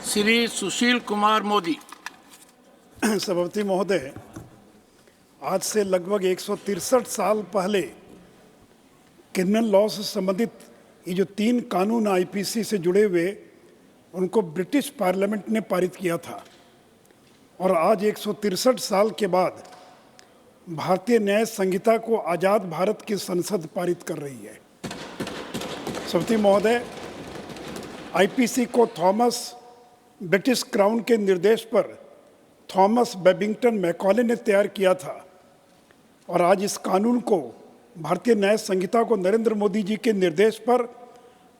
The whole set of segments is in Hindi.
श्री सुशील कुमार मोदी। सभापति महोदय, आज से लगभग 163 साल पहले क्रिमिनल लॉ से संबंधित ये जो 3 कानून आईपीसी से जुड़े हुए, उनको ब्रिटिश पार्लियामेंट ने पारित किया था और आज 163 साल के बाद भारतीय न्याय संहिता को आज़ाद भारत की संसद पारित कर रही है। सभापति महोदय, आईपीसी को ब्रिटिश क्राउन के निर्देश पर थॉमस बेबिंगटन मैकॉले ने तैयार किया था और आज इस कानून को भारतीय न्याय संहिता को नरेंद्र मोदी जी के निर्देश पर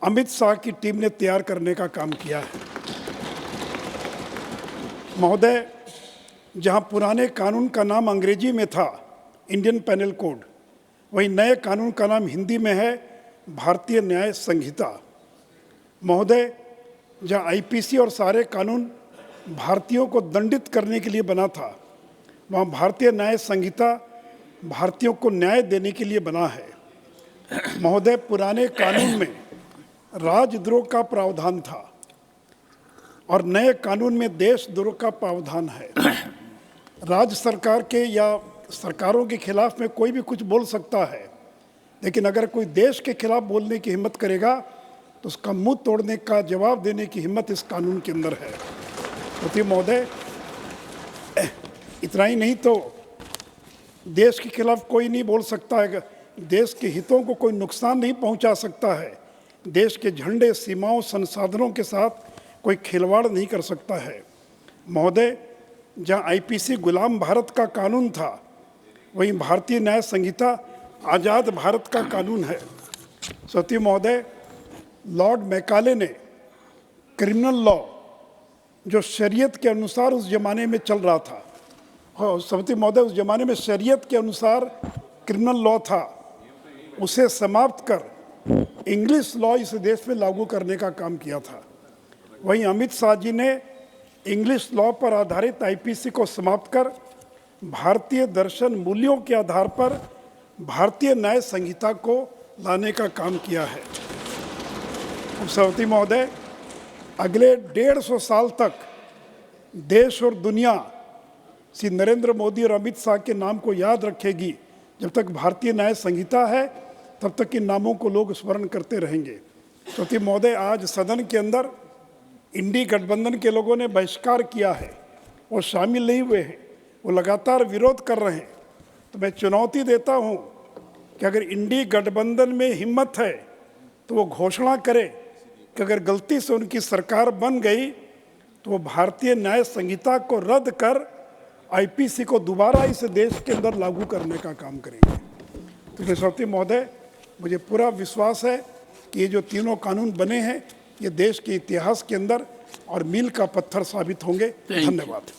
अमित शाह की टीम ने तैयार करने का काम किया है। महोदय, जहां पुराने कानून का नाम अंग्रेजी में था इंडियन पेनल कोड, वहीं नए कानून का नाम हिंदी में है भारतीय न्याय संहिता। महोदय, जहां आईपीसी और सारे कानून भारतीयों को दंडित करने के लिए बना था, वहाँ भारतीय न्याय संहिता भारतीयों को न्याय देने के लिए बना है। महोदय, पुराने कानून में राजद्रोह का प्रावधान था और नए कानून में देशद्रोह का प्रावधान है। राज्य सरकार के या सरकारों के खिलाफ में कोई भी कुछ बोल सकता है, लेकिन अगर कोई देश के खिलाफ बोलने की हिम्मत करेगा तो उसका मुंह तोड़ने का जवाब देने की हिम्मत इस कानून के अंदर है। तो महोदय, इतना ही नहीं तो देश के खिलाफ कोई नहीं बोल सकता है, देश के हितों को कोई नुकसान नहीं पहुंचा सकता है, देश के झंडे, सीमाओं, संसाधनों के साथ कोई खिलवाड़ नहीं कर सकता है। महोदय, जहां आईपीसी गुलाम भारत का कानून था, वहीं भारतीय न्याय संहिता आज़ाद भारत का कानून है। सती महोदय, लॉर्ड मैकाले ने क्रिमिनल लॉ जो शरीयत के अनुसार उस जमाने में चल रहा था, और सभापति महोदय, उस जमाने में शरीयत के अनुसार क्रिमिनल लॉ था, उसे समाप्त कर इंग्लिश लॉ इस देश में लागू करने का काम किया था। वहीं अमित शाह जी ने इंग्लिश लॉ पर आधारित आईपीसी को समाप्त कर भारतीय दर्शन मूल्यों के आधार पर भारतीय न्याय संहिता को लाने का काम किया है। सभापति महोदय, अगले 150 साल तक देश और दुनिया श्री नरेंद्र मोदी और अमित शाह के नाम को याद रखेगी। जब तक भारतीय न्याय संहिता है, तब तक इन नामों को लोग स्मरण करते रहेंगे। सभापति महोदय, आज सदन के अंदर इंडी गठबंधन के लोगों ने बहिष्कार किया है, वो शामिल नहीं हुए हैं, वो लगातार विरोध कर रहे हैं। तो मैं चुनौती देता हूँ कि अगर इंडी गठबंधन में हिम्मत है तो वो घोषणा करे कि अगर गलती से उनकी सरकार बन गई तो वो भारतीय न्याय संहिता को रद्द कर आईपीसी को दोबारा इस देश के अंदर लागू करने का काम करेंगे। तो सभापति महोदय, मुझे पूरा विश्वास है कि ये जो तीनों कानून बने हैं, ये देश के इतिहास के अंदर और मील का पत्थर साबित होंगे। धन्यवाद।